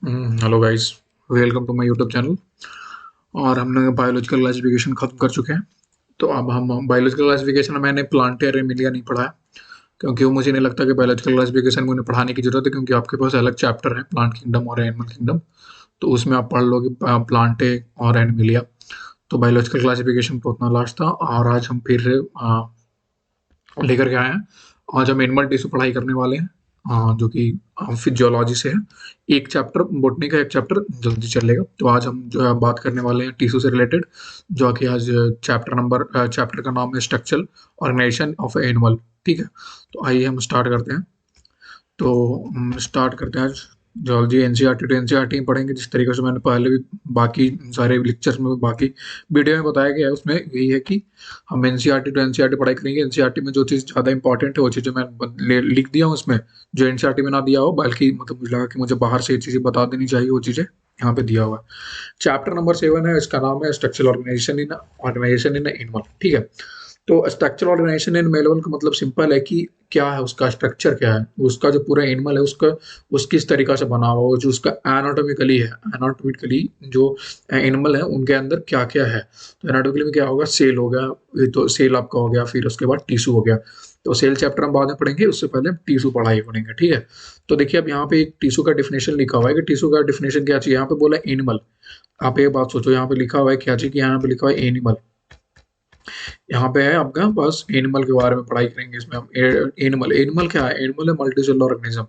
Hello guys, welcome to my YouTube channel. और हमने biological classification खत्म कर चुके हैं। तो अब हम बायोलॉजिकल क्लासिफिकेशन में मैंने प्लांटेर एमिलिया नहीं पढ़ा है, क्योंकि वो मुझे नहीं लगता कि बायोलॉजिकल क्लासिफिकेशन में उन्हें पढ़ाने की जरूरत है, क्योंकि आपके पास अलग चैप्टर है प्लांट किंगडम और एनिमल किंगडम। तो उसमें आप पढ़ लोगे प्लांटे और एनिमिलिया। तो बायोलॉजिकल क्लासिफिकेशन तो उतना लास्ट था, और आज हम फिर लेकर के आए हैं। आज हम एनिमल टिश्यू पढ़ाई करने वाले हैं, जो कि फिजियोलॉजी से है। एक चैप्टर बोटनी का, एक चैप्टर जल्दी चलेगा। तो आज हम जो है बात करने वाले हैं टिश्यू से रिलेटेड, जो कि आज चैप्टर का नाम है स्ट्रक्चरल ऑर्गेनाइजेशन ऑफ एनिमल। ठीक है, तो आइए हम स्टार्ट करते हैं। तो हम स्टार्ट करते हैं आज जूलॉजी। एनसीईआरटी टू एनसीईआरटी में पढ़ेंगे, जिस तरीके से मैंने पहले भी बाकी सारे लेक्चर्स में, बाकी वीडियो में बताया गया है, उसमें यही है कि हम एनसीईआरटी टू एनसीईआरटी पढ़ाई करेंगे। एनसीईआरटी में जो चीज़ ज़्यादा इंपॉर्टेंट है वो चीज़ें मैं लिख दिया हूँ उसमें, जो एनसीईआरटी में ना दिया हो, बल्कि मतलब मुझे लगा कि मुझे बाहर से ये चीज़ें बता देनी चाहिए, वो चीज़ें यहाँ पे दिया हुआ है। चैप्टर नंबर 7 है, इसका नाम है स्ट्रक्चरल ऑर्गेनाइजेशन इन एनिमल। ठीक है, तो स्ट्रक्चरल ऑर्गेनाइजेशन इन एनिमल का मतलब सिंपल है कि क्या है उसका स्ट्रक्चर, क्या है उसका, जो पूरा एनिमल है उसका, उस किस तरीका से बना हुआ हो, जो उसका एनाटॉमिकली है। एनाटॉमिकली जो एनिमल है उनके अंदर क्या क्या है। तो एनाटॉमिकली में क्या होगा, सेल हो गया, ये तो सेल आपका हो गया, फिर उसके बाद टिश्यू हो गया। तो सेल चैप्टर हम बाद में पढ़ेंगे, उससे पहले हम टिश्यू पढ़ाई पढ़ेंगे। ठीक है, तो देखिए अब यहाँ पे एक टिश्यू का डिफिनेशन लिखा हुआ है कि टिश्यू का डिफिनेशन क्या चाहिए। यहाँ पे बोला एनिमल। आप एक बात सोचो, यहाँ पे लिखा हुआ है क्या चाहिए, कि यहाँ पे लिखा हुआ है एनिमल। यहाँ पे है आपका, बस एनिमल के बारे में पढ़ाई करेंगे इसमें हम। एनिमल एनिमल क्या है, एनिमल है मल्टीसेलुलर ऑर्गेनिज्म।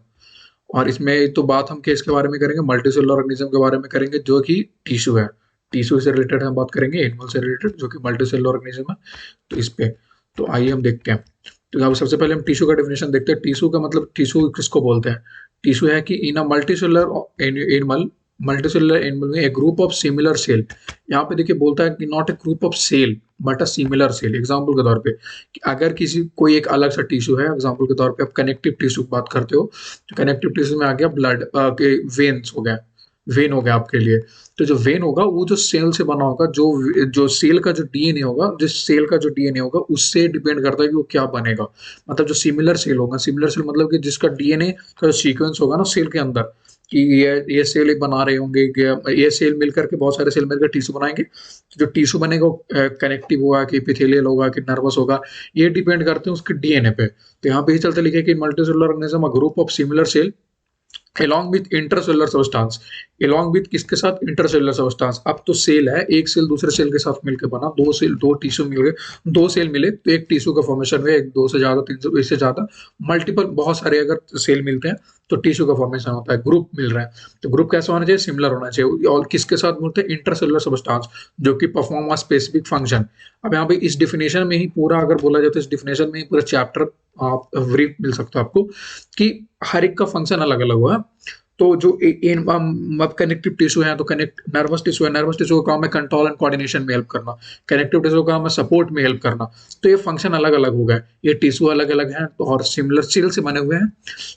और इसमें तो बात हम किसके बारे में करेंगे, मल्टीसेलुलर ऑर्गेनिज्म के बारे में करेंगे, जो कि टिश्यू है। टिश्यू से रिलेटेड हम बात करेंगे, एनिमल से रिलेटेड जो कि मल्टीसेलुलर ऑर्गेनिज्म है। तो इस पे तो आइए हम देखते हैं। तो अब सबसे पहले हम टिश्यू का डेफिनेशन देखते हैं। टिश्यू का मतलब, टिश्यू किसको बोलते हैं। टिश्यू है कि in a multicellular animal, multicellular animal में a group of similar cell. यहाँ पे देखिए बोलता है कि not a group of cell but a similar cell. Example के तौर पे, कि अगर किसी कोई एक अलग सा टिश्यू है, एग्जाम्पल के तौर पे आप कनेक्टिव टिश्यू की बात करते हो, तो कनेक्टिव टिश्यू में आ गया ब्लड के वेन्स हो गया, वेन हो गया आपके लिए। तो जो वेन होगा वो जो सेल से बना होगा, जो जो सेल का जो डीएनए होगा, जिस सेल का जो डीएनए होगा उससे डिपेंड करता है कि वो क्या बनेगा। मतलब जो सिमिलर सेल होगा, सिमिलर सेल मतलब कि जिसका डीएनए का जो सीक्वेंस होगा ना सेल के अंदर, कि ये सेल एक बना रहे होंगे, कि ये सेल मिलकर के बहुत सारे सेल मिलकर टिश्यू बनाएंगे। तो जो टिश्यू बनेगा वो कनेक्टिव होगा कि एपिथेलियल होगा कि नर्वस होगा, ये डिपेंड करते हैं उसके डीएनए पे। तो यहाँ पे ही चलते लिखे कि multicellular organism a group of similar cell along with intercellular substance. along with किसके साथ, इंटरसेलुलर सब्सटेंस। अब तो सेल है, एक सेल दूसरे सेल के साथ मिलकर बना, दो सेल, दो टिश्यू मिल गए, दो सेल मिले तो एक टिश्यू का फॉर्मेशन हुआ। एक, दो से ज्यादा, तीन से, इससे ज्यादा, मल्टीपल, बहुत सारे अगर सेल मिलते हैं तो टिश्यू का फॉर्मेशन होता है। ग्रुप मिल रहा है तो ग्रुप कैसा होना चाहिए, सिमिलर होना चाहिए। और किसके साथ मिलते हैं, इंटरसेलुलर सब्सटेंस, जो कि परफॉर्म अ स्पेसिफिक फंक्शन। अब यहाँ पे इस डिफिनेशन में ही पूरा अगर बोला जाए तो इस डिफिनेशन में ही पूरा चैप्टर आप ब्रीफ मिल सकता है आपको, कि हर एक का फंक्शन अलग अलग हुआ। तो जो अब कनेक्टिव टिश्यू है, तो कनेक्ट नर्वस टिश्यू है, नर्वस टिश्यू का काम है कंट्रोल एंड कोऑर्डिनेशन में हेल्प करना। कनेक्टिव टिश्यू का काम है सपोर्ट में हेल्प करना। तो ये फंक्शन अलग अलग हो गए, ये टिश्यू अलग अलग हैं, तो और सिमिलर सेल से बने हुए हैं।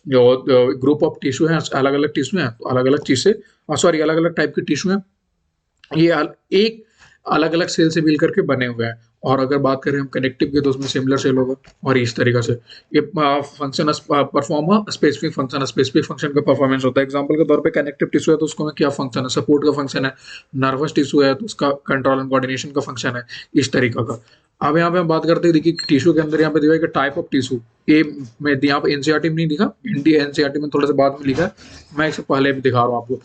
जो ग्रुप ऑफ टिश्यू है, अलग अलग टिश्यू है, तो अलग अलग चीज से, सॉरी, अलग अलग टाइप के टिश्यू है, ये एक अलग अलग सेल से मिल करके बने हुए हैं। और अगर बात करें हम कनेक्टिव की, तो उसमें सिमिलर सेल होगा। और इस तरीके से ये function perform specific function, specific function का परफॉर्मेंस होता है। एग्जांपल के तौर पे कनेक्टिव टिश्यू है तो उसको में क्या फंक्शन है, सपोर्ट का फंक्शन है। नर्वस टिश्यू है तो उसका कंट्रोल एंड कोऑर्डिनेशन का फंक्शन है, इस तरीका का। अब यहाँ पे हम बात करते हैं, देखिए टिश्यू के अंदर यहाँ पे दिया है कि टाइप ऑफ टिश्यू। ये मैं यहाँ पे एनसीईआरटी में नहीं लिखा, इंडिया एनसीईआरटी में थोड़ा सा बाद में लिखा है, मैं इससे पहले भी दिखा रहा हूँ आपको।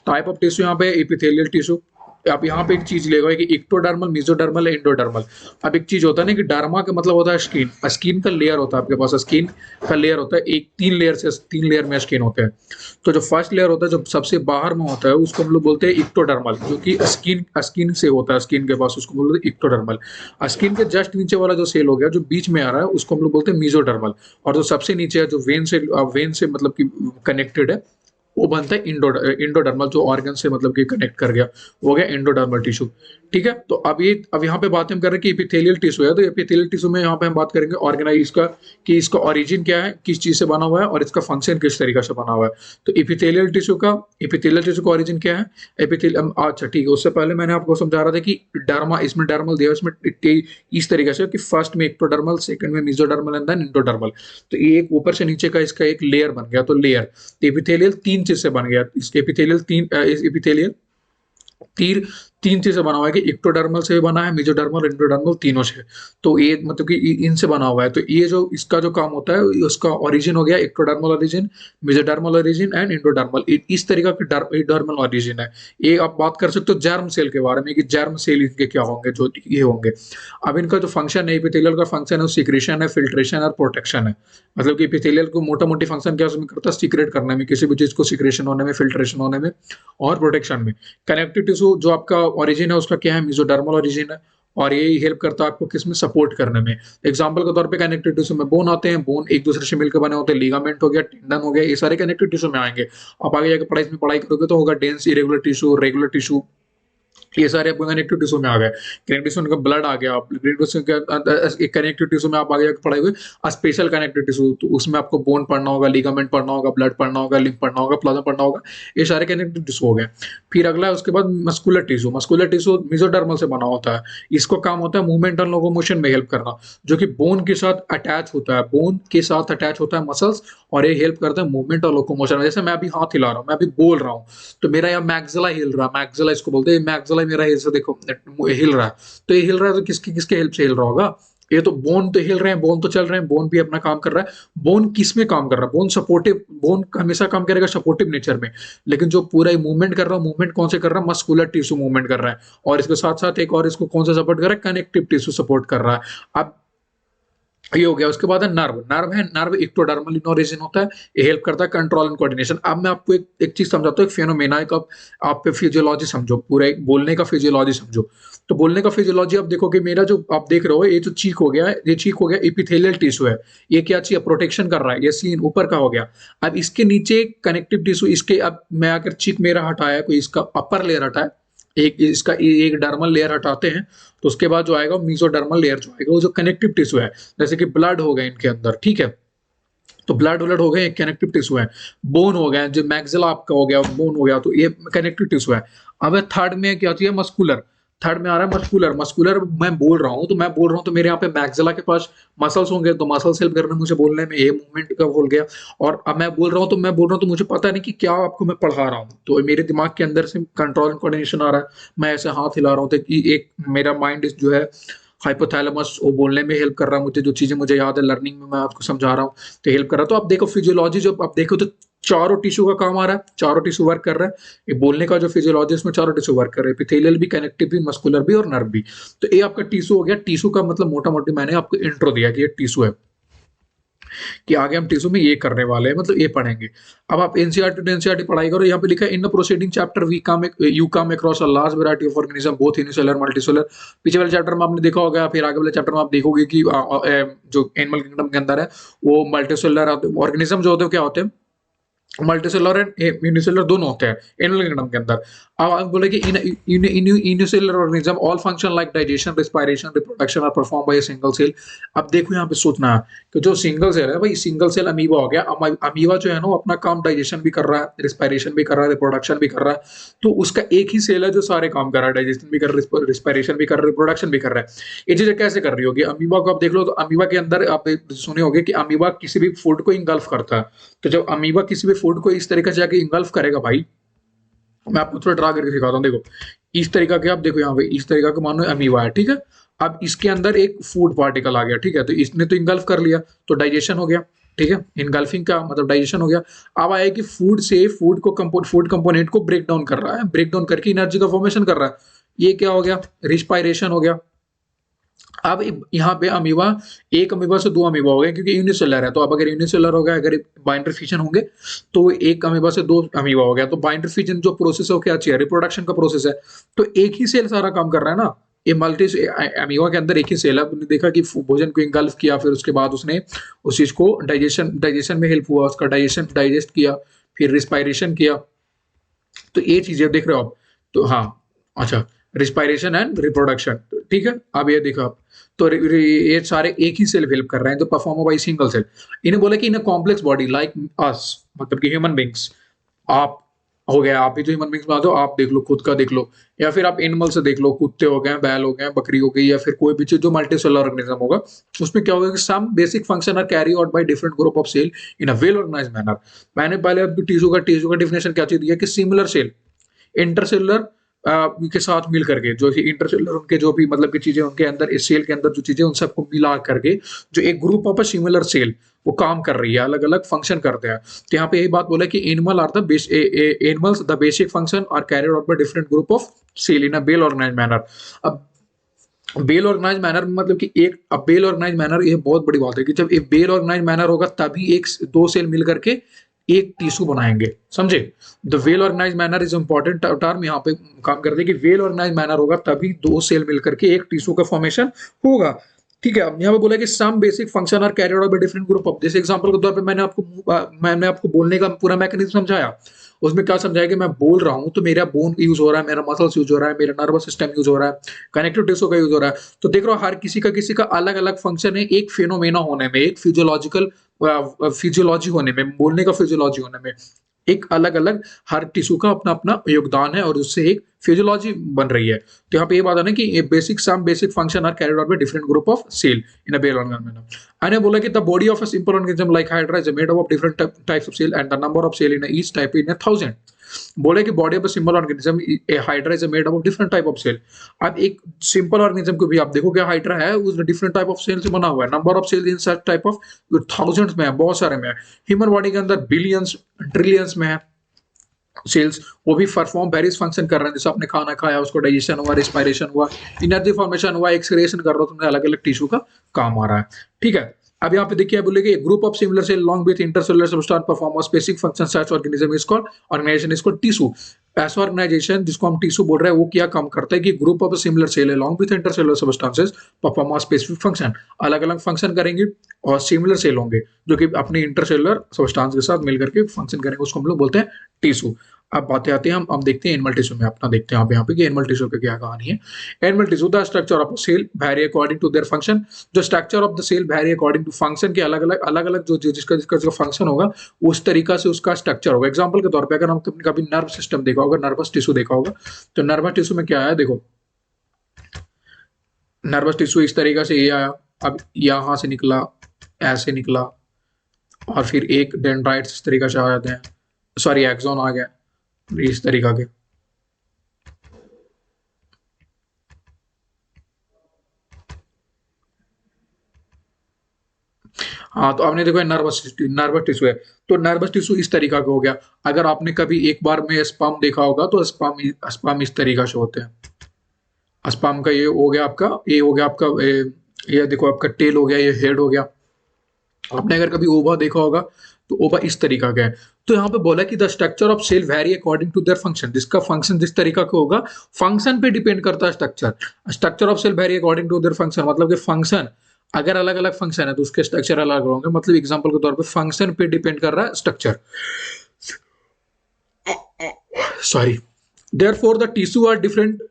टाइप ऑफ टिश्यू यहाँ पे एपिथेलियल टिश्यू। आप यहाँ पे एक चीज लेगा कि इक्टोडर्मल, मेसोडर्मल, एंडोडर्मल। अब एक चीज होता है ना कि डर्मा का मतलब होता है स्किन, स्किन का लेयर होता है आपके पास, स्किन का लेयर होता है एक, तीन लेयर में स्किन होते हैं। तो जो फर्स्ट लेयर होता है, जो सबसे बाहर में होता है, उसको हम लोग बोलते हैं इक्टोडर्मल, जो कि स्किन स्किन से होता है, स्किन के पास, उसको बोलते हैं इक्टोडर्मल। स्किन के जस्ट नीचे वाला जो सेल हो गया, जो बीच में आ रहा है, उसको हम लोग बोलते हैं मीजोडर्मल। और जो सबसे नीचे है, जो वेन से मतलब कि कनेक्टेड है, वो बनता है इंडोडर्मल, जो ऑर्गन से मतलब कि कनेक्ट कर गया, वो हो गया इंडोडर्मल टिश्यू। ठीक है, तो अब यहाँ पे बात हम कर रहे हैं कि एपिथेलियल टिश्यू है। तो एपिथेलियल टिश्यू में यहाँ पे हम बात करेंगे ऑर्गेनाइज का, कि इसका ओरिजिन क्या है, किस चीज से बना हुआ है, और इसका फंक्शन किस तरीके से बना हुआ है। तो एपिथेलियल टिश्यू का ओरिजिन क्या है, एपिथेलियम। अच्छा ठीक है, उससे पहले मैंने आपको समझा रहा था कि डर्मा, इसमें डर्मल दिया, इसमें इस तरीके से कि फर्स्ट में एक्टोडर्मल, सेकंड में मेसोडर्मल एंड देन इंडोडर्मल। तो ये एक ऊपर से नीचे का इसका एक लेयर बन गया। तो लेयर, एपिथेलियल तीन चीज से बन गया। इसके एपिथेलियल एपिथेलियल तीर 3 चीज़ से बना हुआ है कि एक्टोडर्मल से बना है, मेसोडर्मल और एंडोडर्मल तीनों से। तो ये मतलब कि इनसे बना हुआ है। तो ये जो इसका जो काम होता है उसका ओरिजिन हो गया ectodermal origin, mesodermal origin and endodermal. इस तरीका के डर्मल ओरिजिन है। ये आप बात कर सकते हो जर्म सेल के बारे में कि जर्म सेल इनके क्या होंगे, जो ये होंगे। अब इनका जो फंक्शन है एपिथेलियल का फंक्शन है, सिक्रेशन है, फिल्ट्रेशन और प्रोटेक्शन है। मतलब कि एपिथेलियल को मोटा-मोटी फंक्शन क्या उसमें करता है, सीक्रेट करने में, किसी भी चीज़ को सिक्रेशन होने में, फिल्ट्रेशन होने में और प्रोटेक्शन में। कनेक्टिव टिश्यू जो आपका ओरिजिन है उसका क्या है, मेसोडर्मल ओरिजिन है और ये हेल्प करता है आपको किसमें, सपोर्ट करने में। एग्जांपल के तौर पे कनेक्टिव टिश्यू में बोन आते हैं, बोन एक दूसरे से मिलकर बने होते हैं, लिगामेंट हो गया, टेंडन हो गया, ये सारे कनेक्टिव टिश्यू में आएंगे। आप आगे जाकर पढ़ाई करोगे तो होगा dense irregular tissue, regular tissue, ये सारे आपको कनेक्टिव टिश्यू में आ गए। कनेक्टिव टिश्यू का ब्लड आ गया, कनेक्टिव टिश्यू के एक कनेक्टिव टिश्यू में आप आगे जाकर पढ़ाई हुई स्पेशल कनेक्टिव टिश्यू, तो उसमें आपको बोन पढ़ना होगा, लिगामेंट पढ़ना होगा, ब्लड पढ़ना होगा, लिम्फ पढ़ना होगा, प्लाज्मा पढ़ना होगा। ये सारे कनेक्टिव टिश्यू हो गए। फिर अगला है उसके बाद muscular tissue. Muscular tissue mesodermal से बना होता है। इसको काम होता है मूवमेंट और लोकोमोशन में हेल्प करना, जो कि बोन के साथ अटैच होता है, बोन के साथ अटैच होता है मसल्स, और ये हेल्प करता है मूवमेंट और लोकोमोशन। जैसे मैं अभी हाथ हिला रहा हूँ, मैं अभी बोल रहा हूँ, तो मेरा यहाँ मैग्जिला हिल रहा है, मैग्जिला इसको बोलते हैं, मैग्जिला मेरा ऐसे देखो हिल रहा है। तो ये हिल रहा है तो किसकी किसके हेल्प से हिल रहा होगा, ये तो बोन तो हिल रहे हैं, बोन तो चल रहे हैं, बोन भी अपना काम कर रहा है। बोन किस में काम कर रहा है, बोन सपोर्टिव, बोन हमेशा काम करेगा सपोर्टिव नेचर में। लेकिन जो पूरा मूवमेंट कर रहा है, मूवमेंट कौन से कर रहा है, मस्कुलर टिश्यू मूवमेंट कर रहा है। और इसके साथ साथ एक और इसको कौन सा सपोर्ट कर रहा है, कनेक्टिव टिश्यू सपोर्ट कर रहा है। अब ये हो गया। उसके बाद है नर्व। नर्व है, नर्व एक्टोडर्मल इन ओरिजिन होता है, ये हेल्प करता है कंट्रोल एंड कोऑर्डिनेशन। अब मैं आपको एक चीज समझाता हूँ, एक फेनोमेना, एक आप पे फिजियोलॉजी समझो, पूरा एक बोलने का फिजियोलॉजी समझो। तो बोलने का फिजियोलॉजी आप देखोगे, मेरा जो आप देख रहे हो ये जो चीक हो गया है, ये चीक हो गया एपिथेलियल टिश्यू है। ये क्या चाहिए, प्रोटेक्शन कर रहा है, ये सीन ऊपर का हो गया। अब इसके नीचे कनेक्टिव टिश्यू, इसके अब मैं अगर चीक मेरा हटाया, कोई इसका अपर लेयर हटाया, एक इसका एक डर्मल लेयर हटाते हैं, तो उसके बाद जो आएगा मेसोडर्मल लेयर जो आएगा, वो जो कनेक्टिव टिश्यू है, जैसे कि ब्लड हो गए इनके अंदर, ठीक है, तो ब्लड व्लड हो गए, एक कनेक्टिव टिश्यू है। बोन हो गया, जो मैग्जिला आपका हो गया, बोन हो गया, तो ये कनेक्टिव टिश्यू है। अब थर्ड में क्या चाहिए, मस्कुलर। थर्ड में आ रहा है मस्कुलर। मस्कुलर मैं बोल रहा हूँ, तो मैं बोल रहा हूँ तो मेरे यहाँ पे मैग्जिला के पास मसल्स होंगे, तो मसल्स हेल्प कर रहे हैं मुझे बोलने में, ये मूवमेंट का बोल गया। और अब मैं बोल रहा हूँ, तो मैं बोल रहा हूँ तो मुझे पता नहीं कि क्या आपको मैं पढ़ा रहा हूँ, तो मेरे दिमाग के अंदर से कंट्रोल एंड कोऑर्डिनेशन आ रहा है। मैं ऐसे हाथ हिला रहा हूँ, तो एक मेरा माइंड जो है हाइपोथैलेमस, वो बोलने में हेल्प कर रहा है मुझे, जो चीजें मुझे याद है लर्निंग में मैं आपको समझा रहा हूँ, तो हेल्प कर रहा है। तो आप देखो फिजियोलॉजी, जब आप देखो तो चारों टिश्यू का काम आ रहा है, चारों टिश्यू वर्क कर रहा है। ये बोलने का जो फिजियोलॉजी है उसमें चारों टिश्यू वर्क कर रहे हैं, एपिथेलियल भी, कनेक्टिव भी, मस्कुलर भी और नर्व भी। तो ये आपका टिश्यू हो गया। टिश्यू का मतलब मोटा मोटी मैंने आपको इंट्रो दिया कि ये टिश्यू है, कि आगे हम टिश्यू में ये करने वाले हैं, मतलब ये पढ़ेंगे। अब आप एनसीईआरटी टू एनसीईआरटी पढ़ाई करो, यहाँ पे लिखा है in the proceeding chapter you come across a large variety of organism both unicellular multicellular. पीछे वाले चैप्टर में आपने देखा होगा, फिर आगे वाले चैप्टर में आप देखोगे कि जो एनिमल किंगडम के अंदर है वो मल्टीसेलुलर ऑर्गेनिज्म जो होते हैं क्या होते हैं, मल्टीसेलुलर एंड यूनिसेलुलर दोनों होते हैं एनिमल किंगडम के अंदर। अब आप बोले कि in unicellular organism all function like digestion, respiration, reproduction are perform by a single cell. अब देखो यहाँ पे सोचना है कि जो सिंगल सेल है भाई, सिंगल सेल अमीबा हो गया। अमीबा जो है ना वो अपना काम डाइजेशन भी कर रहा है, रिस्पायरेशन भी कर रहा है, रिप्रोडक्शन भी कर रहा है। तो उसका एक ही सेल है जो सारे काम कर रहा है, डाइजेशन भी कर रहा है, रिस्पायरेशन भी कर रहा है, रिप्रोडक्शन भी कर रहा है। ये चीजें कैसे कर रही होगी अमीबा को आप देख लो, तो अमीबा के अंदर आप सुने होंगे कि अमीबा किसी भी फूड को इंगल्फ करता है। तो जब अमीबा किसी भी फूड को इस तरीके से जाके इंगल्फ करेगा भाई, मैं आपको थोड़ा ड्रा करके सिखाता हूँ। देखो इस तरीका के, आप देखो यहाँ पे इस तरीका का मानो अमीबा है, ठीक है। अब इसके अंदर एक फूड पार्टिकल आ गया, ठीक है, तो इसने तो इंगल्फ कर लिया, तो डाइजेशन हो गया, ठीक है। इनगल्फिंग का मतलब डाइजेशन हो गया। अब आया कि फूड से फूड कंपोनेंट को ब्रेक डाउन कर रहा है, ब्रेक डाउन करके एनर्जी का फॉर्मेशन कर रहा है, ये क्या हो गया, रिस्पायरेशन हो गया। अब यहाँ पे अमीबा, एक अमीबा से दो अमीबा हो गए क्योंकि यूनिसेलर है। तो अब अगर यूनिसेलर हो गया, अगर बाइंडर फिजन होंगे तो एक अमीबा से दो अमीबा हो गया। तो बाइंडर फिजन जो प्रोसेस है वो क्या चाहिए, रिप्रोडक्शन का प्रोसेस है। तो एक ही सेल सारा काम कर रहा है ना, ये मल्टी अमीबा के अंदर एक ही सेल है। आपने देखा कि भोजन को इंगल्फ किया, फिर उसके बाद उसने उस चीज को डाइजेशन में हेल्प हुआ, उसका डाइजेस्ट किया, फिर रिस्पायरेशन किया। तो ये चीजें देख रहे हो आप। तो हाँ, अच्छा, रिस्पायरेशन एंड रिप्रोडक्शन, ठीक है। अब ये देखो आप, तो ये सारे एक ही सेल हेल्प कर रहे हैं, तो परफॉर्म बाई सिंगल सेल। इन्हें बोला कि in a complex body like us, मतलब कि ह्यूमन बींग्स, आप हो गया, आप भी जो ह्यूमन बीइंग्स में आते हो, आप देख लो, खुद का देख लो, या फिर आप एनिमल से देख लो, कुत्ते हो गए, बैल हो गए, बकरी हो गई, या फिर कोई भी चीज़ जो मल्टी सेलुलर ऑर्गेनिज्म होगा, उसमें क्या होगा कि some basic function are carry out by different group of cell in a well organised manner. मैंने पहले आपको टिश्यू का डेफिनेशन क्या चीज़ दिया कि सिमिलर सेल, इंटरसेलुलर के साथ मिल करके, जो कि इंटरसेलुलर उनके जो भी मतलब की चीज़ें उनके अंदर, इस सेल के अंदर जो चीज़ें उन सबको मिला करके जो एक group of a similar cell वो काम कर रही है, अलग-अलग फंक्शन करते हैं। तो यहाँ पे यही बात बोला है कि animal are the base a a animals the basic function are carried out by different group of cell in a well organised manner. अब वेल ऑर्गेनाइज्ड मैनर मतलब कि एक अब वेल ऑर्गेनाइज्ड मैनर, ये बहुत बड़ी बात है कि जब एक वेल ऑर्गेनाइज्ड मैनर होगा तभी एक दो सेल मिल करके एक टिश्यू बनाएंगे, समझे? The well organised manner is important term यहाँ पे काम करते हैं कि वेल ऑर्गेनाइज्ड मैनर होगा तभी दो सेल मिल करके एक टिश्यू का फॉर्मेशन होगा। ठीक है, अब यहाँ पे बोला कि some basic function are carried out by different group of, जैसे एग्जांपल के तौर पे मैंने आपको बोलने का पूरा मैकेनिज्म समझाया। उसमें क्या समझाया कि मैं बोल रहा हूँ तो मेरा बोन यूज हो रहा है, मेरा मसल्स यूज हो रहा है, मेरा नर्वस सिस्टम यूज हो रहा है, कनेक्टिव टिश्यू का यूज हो रहा है। तो देख रहा हूँ हर किसी का अलग अलग फंक्शन है एक फिनोमेना होने में, एक फिजियोलॉजिकल फिजियोलॉजी होने में, बोलने का फिजियोलॉजी होने में। एक अलग अलग हर टिश्यू का अपना अपना योगदान है और उससे एक फिजियोलॉजी बन रही है। तो यहाँ पे ये बात है ना कि basic function are carried out by different group of cell in a well organism. मैंने बोला कि the body of a simple organism like hydra is made up of different types of cell and the number of cell in each type in 1000। बोले कि body of a simple organism a hydra is made up of different type of cell. अब एक simple organism को भी आप देखो क्या hydra है, उस डिफरेंट टाइप ऑफ सेल से बना हुआ है। Number of cell in such type of thousands में है, बहुत सारे में है। ह्यूमन बॉडी के अंदर बिलियंस ट्रिलियंस में है सेल्स, वो भी परफॉर्म वेरियस फंक्शन कर रहे हैं। जैसे आपने खाना खाया, उसको डाइजेशन हुआ, रिस्पायरेशन हुआ, एनर्जी फॉर्मेशन हुआ, एक्सक्रिएशन कर रहा हो, तुमने अलग अलग टिश्यू का काम आ रहा है। ठीक है, अब यहाँ पे देखिए बोले कि group of similar cell long with intercellular substance perform specific function such organism is called organisation is called tissue. ऐसा ऑर्गेनाइजेशन जिसको हम टिश्यू बोल रहे हैं वो क्या काम करता है कि group of similar cell long with intercellular substances perform specific function, अलग अलग फंक्शन करेंगे और सिमिलर सेल होंगे जो कि अपने इंटरसेलुलर सबस्टेंस के साथ मिलकर के फंक्शन करेंगे, उसको हम लोग बोलते हैं टिश्यू। अब बातें आती हैं, हम देखते हैं एनिमल टिश्यू में, अपना देखते हैं यहाँ पे कि एनिमल टिश्यू की क्या कहानी है। Animal tissue the structure of cell vary according to their function. जो structure of the cell vary according to function के अलग अलग जो जिसका जिसका जो फंक्शन होगा उस तरीका से उसका स्ट्रक्चर होगा। एग्जाम्पल के तौर पर अगर हम कभी नर्व सिस्टम देखा होगा, नर्वस टिश्यू देखा होगा, तो नर्वस टिश्यू में क्या है, देखो नर्वस टिश्यू इस तरीका से ये आया, अब यहाँ से निकला, ऐसे निकला, और फिर एक डेंड्राइट्स इस तरीका से आ जाते हैं, सॉरी एक्सॉन आ गया इस तरीका के। हाँ, तो आपने देखो नर्वस टिश्यू है, तो नर्वस टिश्यू इस तरीका का हो गया। अगर आपने कभी एक बार में स्पर्म देखा होगा तो स्पर्म इस तरीका से होते हैं। स्पर्म का ये हो गया आपका, ये हो गया आपका ये देखो आपका टेल हो गया, ये हेड हो गया। आपने अगर कभी ओवा देखा होगा तो ओवा इस तरीका का है। तो यहाँ पे बोला कि the structure of cell vary according to their function, जिसका फंक्शन जिस तरीका का होगा फंक्शन पे डिपेंड करता है structure. Structure of cell vary according to their function मतलब कि फंक्शन अगर अलग अलग फंक्शन है तो उसके स्ट्रक्चर अलग होंगे। मतलब एग्जांपल के तौर पे फंक्शन पे डिपेंड कर रहा है structure, sorry. Therefore the tissue are different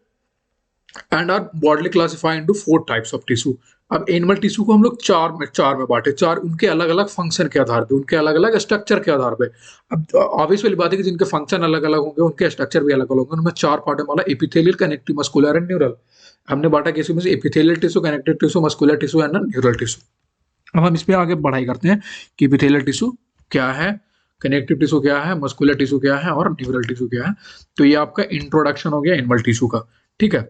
and are broadly classified into 4 types of tissue. अब एनिमल टिश्यू को हम लोग चार में बांटे, चार उनके अलग अलग फंक्शन के आधार पे, उनके अलग अलग स्ट्रक्चर के आधार पे। अब ऑब्वियस वाली बात है कि जिनके फंक्शन अलग अलग होंगे उनके स्ट्रक्चर भी अलग अलग होंगे। उनमें चार पार्ट है, मतलब epithelial, connective, muscular and neural. हमने बांटा किसी में से epithelial tissue, connective tissue, muscular tissue and neural tissue. अब हम इस पे आगे पढ़ाई करते हैं कि एपिथेलियल टिश्यू क्या है, कनेक्टिव टिश्यू क्या है, मस्कुलर टिश्यू क्या है और न्यूरल टिश्यू क्या है। तो ये आपका इंट्रोडक्शन हो गया एनिमल टिश्यू का। ठीक है,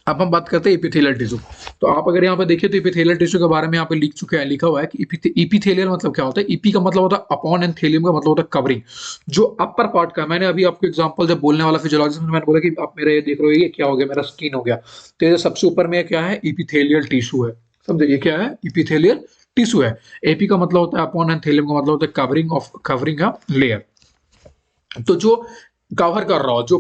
अब हम बात करते हैं एपिथेलियल टिश्यू। तो आप अगर यहाँ पे देखिए तो एपिथेलियल टिश्यू के बारे में यहाँ पे लिख चुके हैं, लिखा हुआ है कि एपिथेलियल मतलब क्या होता है। ईपी का मतलब होता है अपॉन एंड थेलियम का मतलब होता है कवरिंग, जो अपर पार्ट का। मैंने अभी आपको एग्जांपल जब बोलने वाला फिजियोलॉजी में मैंने बोला कि आप मेरे ये देख रहे हो ये क्या हो गया, मेरा स्किन हो गया। तो ये सबसे ऊपर में क्या है, एपिथेलियल टिश्यू है। समझे, ये क्या है, एपिथेलियल टिश्यू है। एपी का मतलब होता है अपॉन एंड थेलियम का मतलब होता है कवरिंग ऑफ लेयर। तो जो कवर कर रहा हो, जो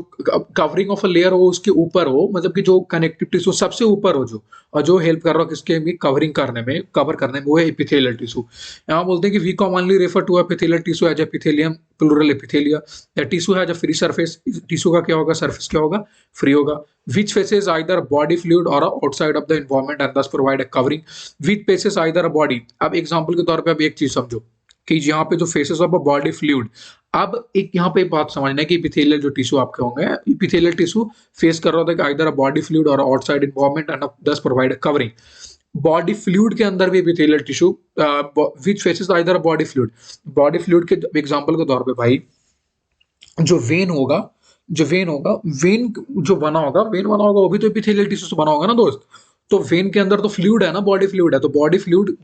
कवरिंग ऑफ अ लेयर हो उसके ऊपर हो, मतलब कि जो कनेक्टिव टिश्यू सबसे ऊपर हो, जो और जो हेल्प कर रहा हो किसके में, कवरिंग करने में, कवर करने में, वो है एपिथेलियल टिश्यू। यहाँ बोलते हैं कि we commonly refer to epithelial tissue as epithelium plural epithelia. The tissue has a free surface, tissue का क्या होगा, सरफेस क्या होगा, फ्री होगा। Which faces either body fluid और outside of the environment and thus provide a covering. Which faces either a body. अब example के तौर पे अब एक चीज समझो, कि यहाँ पे जो faces of a body fluid. अब एक यहाँ पे एक बात समझना है कि एपिथेलियल जो टिश्यू आपके होंगे, एपिथेलियल टिश्यू फेस कर रहा होता है कि आइदर अ बॉडी फ्लूइड और outside environment and thus provide a covering. Body fluid के अंदर भी epithelial tissue which faces either a body fluid. Body fluid के एग्जांपल के तौर पे भाई, जो वेन होगा, वेन जो वेन बना होगा वो भी तो एपिथेलियल टिश्यू से बना होगा ना दोस्त। तो वेन के अंदर तो फ्लूइड है ना, बॉडी फ्लूइड है, तो बॉडी फ्लूइड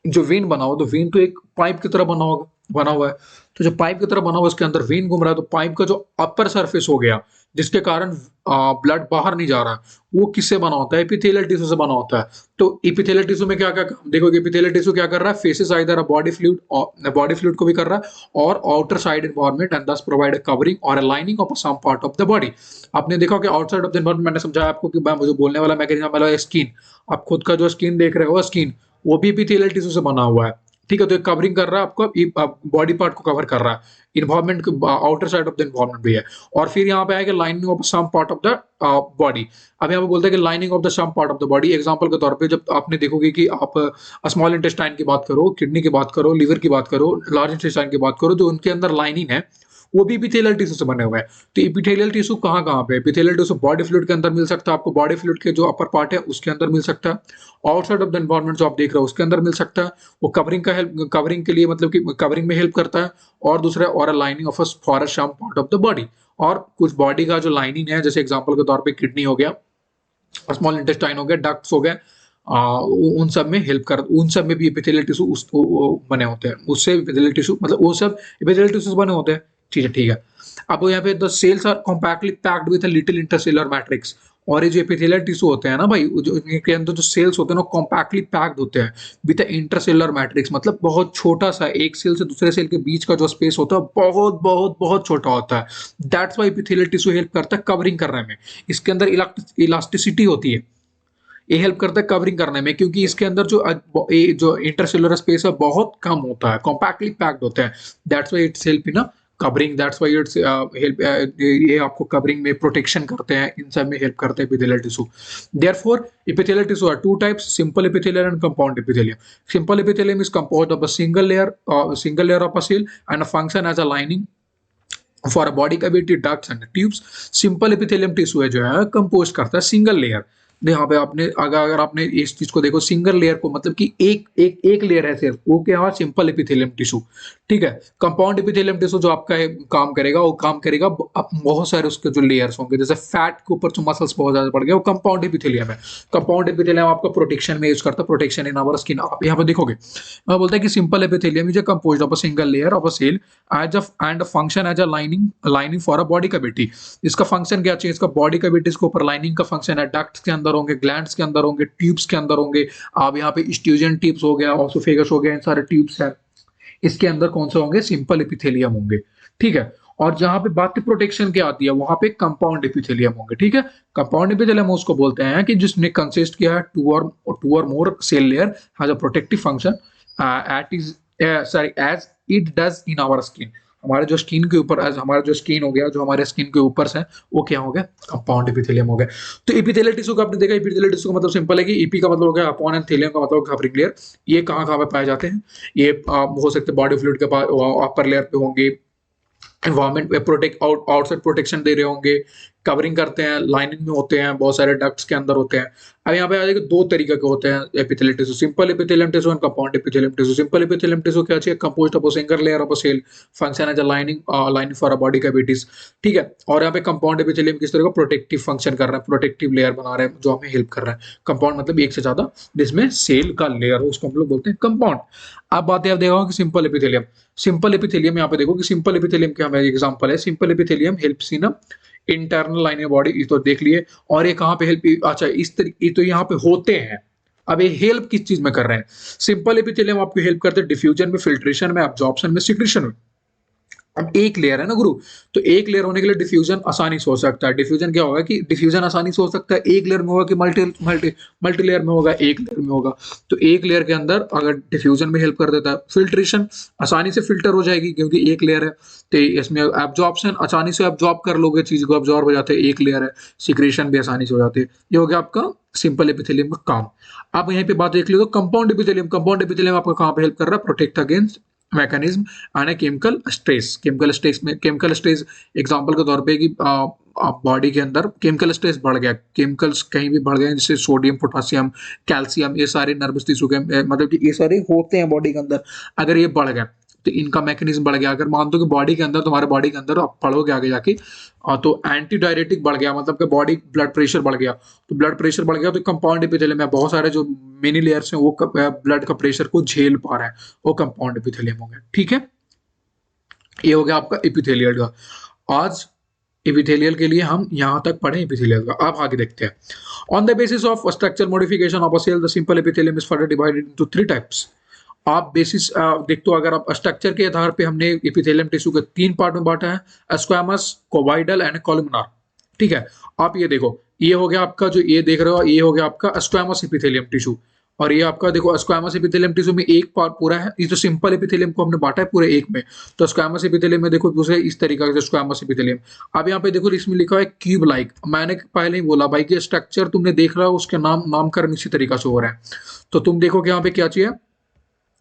जो वेन बना हुआ, तो वेन तो एक पाइप की तरह बना हुआ है। तो जो पाइप की तरह बना हुआ उसके अंदर वेन घूम रहा है, तो पाइप का जो अपर सरफेस हो गया जिसके कारण ब्लड बाहर नहीं जा रहा है, वो किससे बना होता है? एपिथेलियल टिश्यू से बना होता है। तो एपिथेलियल टिश्यू में क्या क्या देखो, एपिथेलियल टिश्यू क्या कर रहा है? फेसेस आइदर बॉडी फ्लूइड को भी कर रहा है और outer side environment and thus provide a covering और a lining of some part of the body. आपने देखा कि आउटसाइड ऑफ द एनवायरनमेंट, मैंने समझाया आपको कि मुझे बोलने वाला मैकेनिज्म वाला स्किन, आप खुद का जो स्किन देख रहे हो स्किन, वो भी एपिथेलियल टिश्यू से बना हुआ है। ठीक है, तो एक कवरिंग कर रहा है आपको, बॉडी पार्ट को कवर कर रहा है, इन्वायरमेंट के outer side of the environment भी है। और फिर यहाँ पे आएगा lining of some part of the body. अब यहाँ पे बोलते हैं कि lining of the some part of the body. Example के तौर पे जब आपने देखोगे कि आप स्मॉल इंटेस्टाइन की बात करो, किडनी की बात करो, लिवर की बात करो, लार्ज इंटेस्टाइन की बात करो, जो उनके अंदर लाइनिंग है वो भी एपिथेलियल टिश्यू से बने हुए हैं। तो एपिथेलियल टिश्यू कहाँ कहाँ पे? एपिथेलियल टिश्यू बॉडी फ्लूइड के अंदर मिल सकता है आपको, बॉडी फ्लूइड के जो अपर पार्ट है उसके अंदर मिल सकता है, आउटसाइड ऑफ द एनवायरनमेंट जो आप देख रहे हो उसके अंदर मिल सकता है। वो कवरिंग के लिए, मतलब कि कवरिंग में हेल्प करता है। और दूसरा और lining of for some part of the body. और कुछ बॉडी का जो लाइनिंग है, जैसे एग्जांपल के तौर पे किडनी हो गया, स्मॉल इंटेस्टाइन हो गया, डक्ट्स हो गए, उन सब में भी एपिथेलियल टिश्यू बने होते हैं, उससे एपिथेलियल टिश्यू, मतलब वो सब एपिथेलियल टिश्यू बने होते हैं। ठीक है, ठीक है। अब यहाँ पे the cells are compactly packed with a little intercellular matrix. और ये जो एपिथेलियल टिश्यू होते हैं ना भाई, जो इनके अंदर जो सेल्स होते हैं ना, कॉम्पैक्टली पैक्ड होते हैं विद इंटरसेलुलर मैट्रिक्स, मतलब बहुत छोटा सा, एक सेल से दूसरे सेल के बीच का जो स्पेस होता है बहुत बहुत बहुत छोटा होता है। That's why epithelial tissue help करता है कवरिंग करने में। इसके अंदर इलास्टिसिटी होती है, ये हेल्प करता है कवरिंग करने में, क्योंकि इसके अंदर जो इंटरसेलुलर स्पेस है बहुत कम होता है, कॉम्पैक्टली पैक्ड होता है। That's why it's help in covering, that's why it's help, ये आपको कवरिंग में प्रोटेक्शन करते हैं, इन सब में हेल्प करते हैं epithelial tissue. Therefore epithelial tissue are two types, simple epithelium and compound epithelium. Simple epithelium is composed of a single layer of a cell and a function as a lining for a body cavity, ducts and tubes. Simple epithelium tissue है जो है compose करता है single layer. यहाँ पे आपने अगर आपने इस चीज को देखो, सिंगल लेयर को, मतलब कि एक लेयर है सिर्फ, वो क्या है? Simple epithelium tissue. ठीक है। कंपाउंड एपिथेलियम टिश्यू जो आपका काम करेगा, वो काम करेगा अब बहुत सारे उसके जो लेयर्स होंगे, जैसे फैट के ऊपर जो मसल्स बहुत ज्यादा पड़ गए, वो कंपाउंड एपिथेलियम है। कंपाउंड एपिथेलियम आपका प्रोटेक्शन में यूज करता है, प्रोटेक्शन इन आवर स्किन। आप यहाँ पे देखोगे मैं बोलता है कि simple epithelium is composed of a single layer of a cell as a and function as a lining for a body cavity. इसका फंक्शन क्या चाहिए? इसका बॉडी कैविटीज के ऊपर लाइनिंग का फंक्शन है, डक्ट्स के अंदर होंगे, ग्लैंड्स के अंदर होंगे, ट्यूब्स के अंदर होंगे। आप यहाँ पे स्ट्यूजन ट्यूब्स हो गया, ऑसोफेगस हो गया, इन सारे ट्यूब्स है, इसके अंदर कौन से होंगे? सिंपल एपिथेलियम होंगे। ठीक है। और जहां पे बात प्रोटेक्शन की आती है, वहां पे कंपाउंड एपिथेलियम होंगे। ठीक है। कंपाउंड एपिथेलियम उसको बोलते हैं कि जिसने कंसिस्ट किया है टू और more cell layer has a protective function at is sorry as it does in our skin. हमारे जो स्किन के ऊपर, एज हमारा जो स्किन हो गया, जो हमारे स्किन के ऊपर से, वो क्या हो गया? कंपाउंड एपिथेलियम हो गया। तो एपिथेलियल टिश्यू का आपने देखा, एपिथेलियल टिश्यू का मतलब सिंपल है कि ईपी का मतलब हो गया अपॉन, एंड थेलियम का मतलब कवरिंग लेयर। ये कहाँ कहाँ पे पाए जाते हैं? ये हो सकते हैं बॉडी फ्लूइड के पास अपर लेयर पे होंगे, एनवायरमेंट में आउटसाइड प्रोटेक्शन दे रहे होंगे, कवरिंग करते हैं, लाइनिंग में होते हैं, बहुत सारे डक्ट्स के अंदर होते हैं। अब यहाँ पे आ जाएगा, दो तरीके के होते हैं epithelial tissue, simple epithelium tissue and compound epithelium tissue. Simple epithelium tissue क्या चाहिए? Composed of a single layer of a cell, function as a lining for a body cavities. ठीक है। और यहाँ पे कंपाउंड एपिथेलियम किस तरह का प्रोटेक्टिव फंक्शन कर रहा है, प्रोटेक्टिव लेयर बना रहे हैं जो हमें हेल्प कर रहा है। कंपाउंड मतलब एक से ज्यादा जिसमें सेल का लेयर हो, उसको हम लोग बोलते हैं कंपाउंड। अब बात है, आप देखा कि सिंपल एपिथेलियम, सिंपल एपिथेलियम यहाँ पे देखो कि सिंपल एपिथेलियम क्या हमारा एग्जांपल है। Simple epithelium helps in internal lining body, ये तो देख लिए। और ये कहाँ पे हेल्प, अच्छा इस तरीके तो यहाँ पे होते हैं। अब ये हेल्प किस चीज में कर रहे हैं? सिंपल एपिथेलियम आपको हेल्प करते हैं डिफ्यूजन में, फिल्ट्रेशन में, एब्जॉर्प्शन में, सिक्रीशन में। अब एक लेयर है ना गुरु, तो एक लेयर होने के लिए डिफ्यूजन आसानी से हो सकता है। डिफ्यूजन क्या होगा कि डिफ्यूजन आसानी से हो सकता है, एक लेयर में होगा कि मल्टी मल्टी मल्टी लेयर में होगा, एक लेयर में होगा। तो एक लेयर के अंदर अगर डिफ्यूजन में हेल्प कर देता है, फिल्ट्रेशन आसानी से फिल्टर हो जाएगी क्योंकि एक लेयर है। तो इसमें एब्जॉर्प्शन आसानी से एब्जॉर्ब कर लोगे, चीज को एब्जॉर्ब हो जाते हैं, एक लेयर है। सिक्रेशन भी आसानी से हो जाती है। ये हो गया आपका सिंपल एपिथेलियम का काम। आप यहीं पे बात देख लो, कंपाउंड एपिथेलियम, कंपाउंड एपिथेलियम आपका कहाँ पे हेल्प कर रहा है? Protect against mechanism and chemical stress. Chemical stress example के तौर पे कि बॉडी के अंदर केमिकल स्ट्रेस बढ़ गया, केमिकल्स कहीं भी बढ़ गए, जैसे सोडियम, पोटासियम, कैल्शियम, ये सारे नर्वस टिश्यू के मतलब कि ये सारे होते हैं बॉडी के अंदर, अगर ये बढ़ गए तो इनका मैकेनिज्म बढ़ गया। अगर मान दो कि बॉडी के अंदर, तुम्हारे बॉडी के अंदर आप पढ़ोगे आगे जाके, तो एंटी डायरेटिक बढ़ गया, मतलब कि बॉडी ब्लड प्रेशर बढ़ गया, तो ब्लड प्रेशर बढ़ गया तो कंपाउंड एपिथेलियम में बहुत सारे जो मेनी लेयर्स हैं वो ब्लड का प्रेशर को झेल पा रहे हैं, वो कंपाउंड एपिथेलियम हो गया। ठीक है, ये हो गया आपका एपिथेलियल का। आज एपिथेलियल के लिए हम यहां तक पढ़े एपिथेलियल का। आप आगे देखते हैं। On the basis of structure modification of a cell the simple epithelium is further divided into 3 types. आप बेसिस देखते हो, अगर आप स्ट्रक्चर के आधार पे हमने एपिथेलियम टिश्यू को 3 पार्ट में बांटा है, स्क्वैमस, कोवाइडल एंड कॉलमनार। ठीक है, आप ये देखो, ये हो गया आपका, जो ये देख रहे हो, ये हो गया आपका स्क्वैमस एपिथेलियम टिश्यू, और ये आपका देखो स्क्वैमस एपिथेलियम टिश्यू में एक पार्ट पूरा है, ये जो सिंपल एपिथेलियम को हमने बांटा है पूरे एक में, तो स्क्वैमस एपिथेलियम में देखो दूसरे इस तरीके से स्क्वैमस एपिथेलियम। अब यहाँ पे देखो इसमें लिखा है क्यूब लाइक, मैंने पहले ही बोला भाई कि स्ट्रक्चर तुमने देख रहा हो, उसके नामकरण इसी तरीका से हो रहा है। तो तुम देखो कि यहाँ पे क्या चाहिए,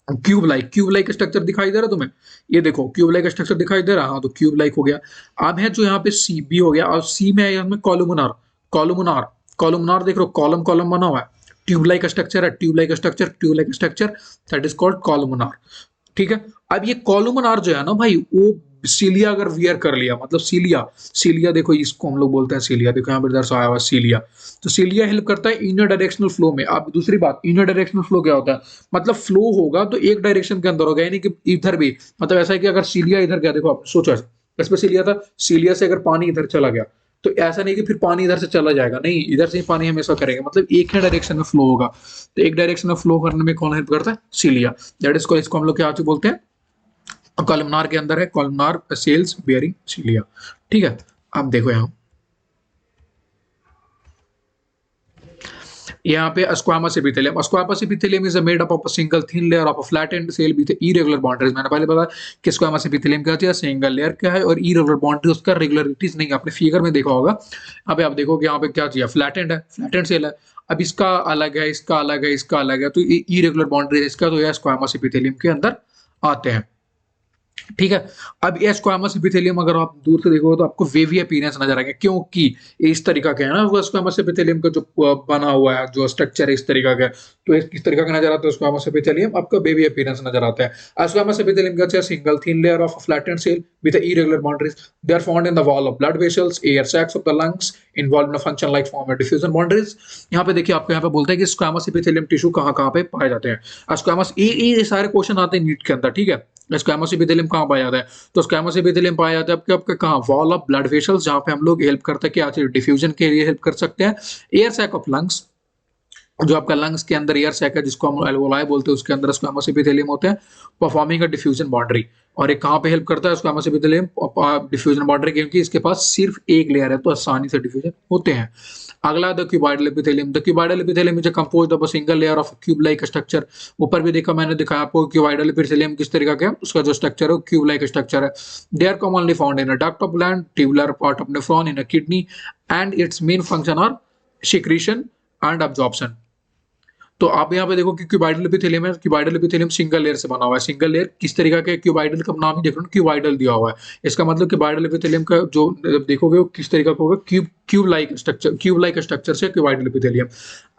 क्यूब लाइक स्ट्रक्चर दिखाई दे रहा है तुम्हें, ये देखो क्यूब लाइक स्ट्रक्चर दिखाई दे रहा है, हाँ तो क्यूब लाइक हो गया। अब है जो यहाँ पे सी बी हो गया, और सी में है यहाँ में कॉलमनार। कॉलमनार देख लो, कॉलम कॉलम बना हुआ है, ट्यूब लाइक स्ट्रक्चर है, tube like structure, that is called columnar. ठीक है, अब ये कॉलमनार जो है ना भाई, वो सीलिया अगर वियर कर लिया, मतलब सीलिया देखो, इसको हम लोग बोलते हैं सीलिया, देखो यहाँ पर इधर से आया हुआ सीलिया, तो सीलिया हेल्प करता है इनर डायरेक्शनल फ्लो में। अब दूसरी बात, इनर डायरेक्शनल फ्लो क्या होता है, मतलब फ्लो होगा तो एक डायरेक्शन के अंदर होगा, यानी कि इधर भी, मतलब ऐसा है कि अगर सीलिया इधर गया, देखो आप सोचो इसमें सीलिया था, सीलिया से अगर पानी इधर चला गया तो ऐसा नहीं कि फिर पानी इधर से चला जाएगा, नहीं, इधर से ही पानी हमेशा करेगा, मतलब एक ही डायरेक्शन में फ्लो होगा। तो एक डायरेक्शन में फ्लो करने में कौन हेल्प करता है, सीलिया, दैट इज, इसको हम लोग क्या बोलते हैं, कॉलमनार के अंदर है कॉलमनार सेल्स बियरिंग सीलिया। ठीक है, अब देखो यहाँ पे squamous epithelium is made up of a single thin layer of a flattened cell with irregular boundaries. मैंने पहले बताया कि स्क्वामस एपिथेलियम क्या होता है, सिंगल लेयर क्या है, और इरेगुलर बाउंड्री, उसका रेगुलरिटीज नहीं, आपने फिगर में देखा होगा। अभी आप देखो कि यहाँ पे क्या चाहिए, फ्लैटेंड है, फ्लैटेंड सेल है, अब इसका अलग है, इसका अलग है, इसका अलग है, तो इरेगुलर बाउंड्री है इसका, तो यह स्क्वामस एपिथेलियम के अंदर आते हैं। ठीक है, अब ये स्क्वामस एपिथेलियम अगर आप दूर से देखोगे तो आपको वेवी अपीयरेंस नजर आएगा, क्योंकि इस तरीका का है ना वो स्क्वामस एपिथेलियम का जो बना हुआ है, जो स्ट्रक्चर है इस तरीका का, तो इस तरीका का नजर आता है स्क्वामस एपिथेलियम, आपका वेवी अपीयरेंस नजर आता है। स्क्वामस एपिथेलियम क्या है, single thin layer of flattened cell with irregular boundaries, they are found in the wall of blood vessels, air sacs of the lungs, involve in function like form of diffusion boundaries. यहाँ पे देखिए, आपको यहाँ पे बोलता है कि squamous epithelium tissue कहाँ कहाँ पे पाए जाते हैं। स्क्वामस, ये सारे क्वेश्चन आते हैं नीट के अंदर। ठीक है, स्क्वामस एपिथेलियम कहाँ पाया जाता है, तो स्क्वामस एपिथेलियम पाया जाता है आपके आपके कहाँ, वॉल ऑफ ब्लड वेसल्स, जहाँ पे हम लोग हेल्प करते हैं क्या, डिफ्यूजन के लिए हेल्प कर सकते हैं, एयर सैक ऑफ लंग्स, जो आपका लंग्स के अंदर एयर सैक है जिसको हम एल्वोलाई बोलते हैं, उसके अंदर स्क्वामस एपिथेलियम होते हैं, परफॉर्मिंग अ डिफ्यूजन बाउंड्री। और एक कहाँ पे हेल्प करता है स्क्वामस एपिथेलियम, डिफ्यूजन बाउंड्री, क्योंकि इसके पास सिर्फ एक लेयर है तो आसानी से डिफ्यूजन होते हैं। अगला the cuboidal epithelium, the cuboidal epithelium is composed of a single layer of cube like structure. ऊपर भी देखा, मैंने दिखाया आपको क्यूबॉइडल एपिथेलियम किस तरीका का है, उसका जो स्ट्रक्चर है क्यूब लाइक स्ट्रक्चर है। They are commonly found in a duct of gland, tubular part of nephron, in a kidney, and its main function are secretion and absorption. तो आप यहाँ पे देखो कि क्यूबाइडल एपिथेलियम है, क्यूबाइडल एपिथेलियम सिंगल लेयर से बना हुआ है। सिंगल लेयर किस तरीका के, क्यूबाइडल का नाम ही देख रहे हो, क्यूबाइडल दिया हुआ है, इसका मतलब क्यूबाइडल एपिथेलियम का जो देखोगे वो किस तरीका का होगा, क्यूब लाइक स्ट्रक्चर से क्यूबाइडल एपिथेलियम।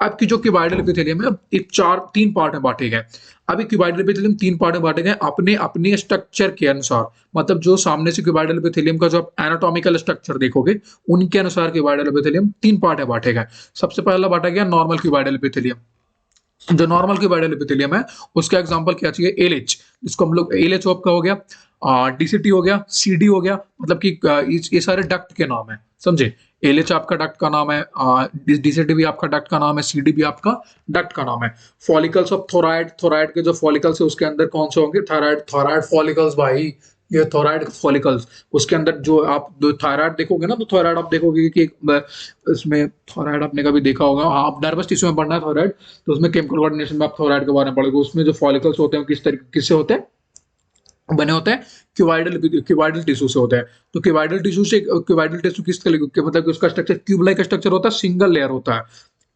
अब की जो क्यूबाइडल एपिथेलियम है, एक तीन पार्ट में बांटे गए। अभी क्यूबाइडल एपिथेलियम 3 पार्ट में बांटे गए अपने अपने स्ट्रक्चर के अनुसार, मतलब जो सामने से क्यूबाइडल एपिथेलियम का जो आप एनाटॉमिकल स्ट्रक्चर देखोगे उनके अनुसार क्यूबाइडल एपिथेलियम 3 पार्ट में बांटे गए। सबसे पहला बांटा गया नॉर्मल क्यूबाइडल एपिथेलियम। जो नॉर्मल क्यूबाइडल एपिथेलियम है उसका एग्जांपल क्या चाहिए, एलएच, जिसको हम लोग एलएच का हो गया, डीसीटी हो गया, सीडी हो गया, मतलब कि ये सारे डक्ट के नाम है, समझे। एलएच आपका डक्ट का नाम है, डीसीटी भी आपका डक्ट का नाम है, सीडी भी आपका डक्ट का नाम है। फॉलिकल्स ऑफ थोराइड के जो फॉलिकल्स है उसके अंदर कौन से होंगे, थायराइड फॉलिकल्स भाई, ये थोराइड फॉलिकल्स, उसके अंदर जो आप थायराइड देखोगे ना, तो थायराइड आप देखोगे कि इसमें थायराइड आपने कभी देखा होगा, आप नर्वस टिश्यू में पढ़ना है थायराइड, तो उसमें केमिकल कोऑर्डिनेशन में आप थायराइड के बारे में पढ़ोगे, उसमें जो फॉलिकल्स होते हैं किस तरीके किससे होते हैं, बने होते हैं क्यूबाइडल टिश्यू से होते हैं। तो क्यूबाइडल टिश्यू किस तरीके, मतलब कि उसका स्ट्रक्चर क्यूब लाइक स्ट्रक्चर होता है, सिंगल लेयर होता है।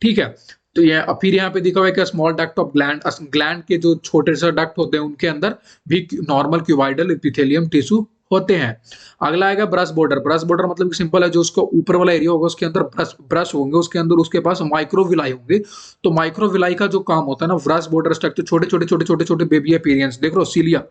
ठीक है, तो ये फिर यहाँ पे दिखा हुआ है कि small duct of gland, gland के जो छोटे से डक्ट होते हैं उनके अंदर भी नॉर्मल क्यूबाइडल एपिथेलियम टिश्यू होते हैं। अगला आएगा ब्रश बॉर्डर। ब्रश बॉर्डर मतलब कि सिंपल है, जो उसका ऊपर वाला एरिया होगा उसके अंदर ब्रश ब्रश होंगे, उसके अंदर उसके पास माइक्रोविलाई होंगे। तो माइक्रोविलाई का जो काम होता है ना, ब्रश बॉर्डर स्ट्रक्चर, छोटे छोटे छोटे छोटे छोटे बेबी अपीरियंस, देख रहे हो सीलिया,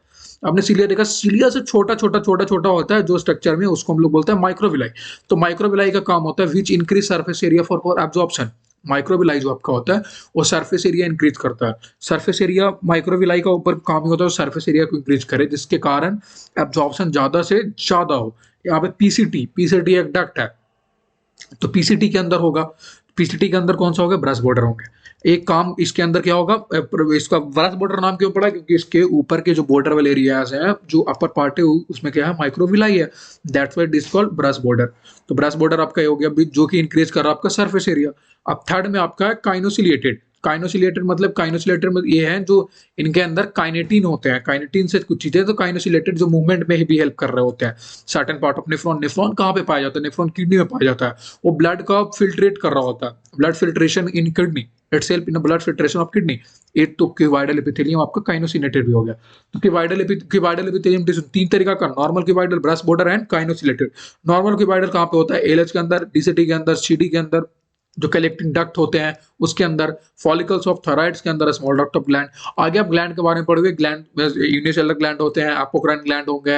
आपने सीलिया देखा, सीलिया से छोटा छोटा छोटा छोटा होता है जो स्ट्रक्चर में, उसको हम लोग बोलते हैं माइक्रोविलाई। तो माइक्रोविलाई का काम होता है which increase surface area for absorption. Microvilli जो आपका होता है वो सरफेस एरिया इंक्रीज करता है। सरफेस एरिया माइक्रोविलाई का ऊपर काम ही होता है सरफेस एरिया को इंक्रीज करे, जिसके कारण एब्जॉर्प्शन ज्यादा से ज्यादा हो। यहाँ पे पीसीटी, पीसीटी एक डक्ट है, तो पीसीटी के अंदर होगा, पीसीटी के अंदर कौन सा होगा, ब्रश बॉर्डर होंगे। एक काम इसके अंदर क्या होगा, इसका ब्रश बॉर्डर नाम क्यों पड़ा, क्योंकि इसके ऊपर के जो बॉर्डर वाले एरियाज हैं, जो अपर पार्ट है उसमें क्या है, माइक्रोविलाई है, that's why it is called brush border. तो ब्रश बॉर्डर आपका ये हो गया जो कि इंक्रीज कर रहा है आपका सरफेस एरिया। अब थर्ड में आपका है काइनोसिलिएटेड। काइनोसिलेटेड मतलब, काइनोसिलेटेड मतलब ये है जो इनके अंदर काइनेटिन होते हैं, काइनेटिन से कुछ चीजें, तो काइनोसिलेटेड जो मूवमेंट में भी हेल्प कर रहे होते हैं। Certain part of nephron, nephron कहाँ पे पाया जाता है, नेफ्रॉन किडनी में पाया जाता है, वो ब्लड का फिल्ट्रेट कर रहा होता है, blood filtration in kidney, it's help in blood filtration of kidney. एक तो क्यूबाइडल एपिथेलियम आपका काइनोसिलेटेड भी हो गया। तो क्यूबाइडल एपिथेलियम टिश्यू तीन तरीका का, normal cuboidal, brush border and kinociliated. Normal cuboidal कहाँ पे होता है, एलएच के अंदर, डीसीटी के अंदर, सीडी के अंदर, जो कलेक्टिंग डक्ट होते हैं उसके अंदर, फॉलिकल्स ऑफ थायराइड्स के अंदर, स्मॉल डक्ट ऑफ ग्लैंड। आगे आप ग्लैंड के बारे में पढ़ोगे, ग्लैंड यूनिसेलुलर ग्लैंड होते हैं, एपोक्राइन ग्लैंड होंगे,